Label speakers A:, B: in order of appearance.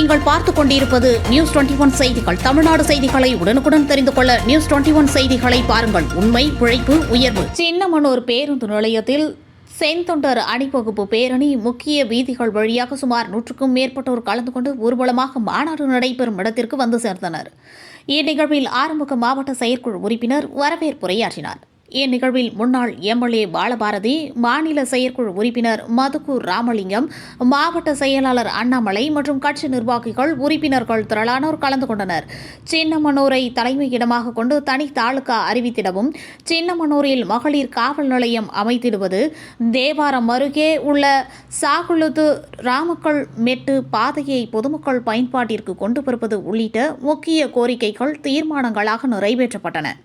A: நீங்கள் பார்த்துக் கொண்டிருப்பது நியூஸ் 21 செய்திகள். தமிழ்நாடு செய்திகளை உடனுக்குடன் தெரிந்து கொள்ள நியூஸ் 21 செய்திகளை பாருங்கள். உண்மை, உழைப்பு, உயர்வு. சின்னமனூர் பேருந்து நிலையத்தில் செந்தொண்டர் அணிவகுப்பு பேரணி முக்கிய வீதிகள் வழியாக சுமார் 100க்கும் மேற்பட்டோர் கலந்து கொண்டு ஊர்வலமாக மாநாடு நடைபெறும் இடத்திற்கு வந்து சேர்ந்தனர். இந்நிகழ்வில் ஆறுமுக மாவட்ட செயற்குழு உறுப்பினர் வரவேற்புரையாற்றினார். இந்நிகழ்வில் முன்னாள் எம்எல்ஏ பாலபாரதி, மாநில செயற்குழு உறுப்பினர் மதுக்கூர் ராமலிங்கம், மாவட்ட செயலாளர் அண்ணாமலை மற்றும் கட்சி நிர்வாகிகள், உறுப்பினர்கள் திரளானோர் கலந்து கொண்டனர். சின்னமனூரை தலைமையிடமாக கொண்டு தனி தாலுகா அறிவித்திடவும், சின்னமனூரில் மகளிர் காவல் நிலையம் அமைத்திடுவது, தேவாரம் அருகே உள்ள சாகுலுது ராமக்கல் மெட்டு பாதையை பொதுமக்கள் பயன்பாட்டிற்கு கொண்டு வருவது உள்ளிட்ட முக்கிய கோரிக்கைகள் தீர்மானங்களாக நிறைவேற்றப்பட்டன.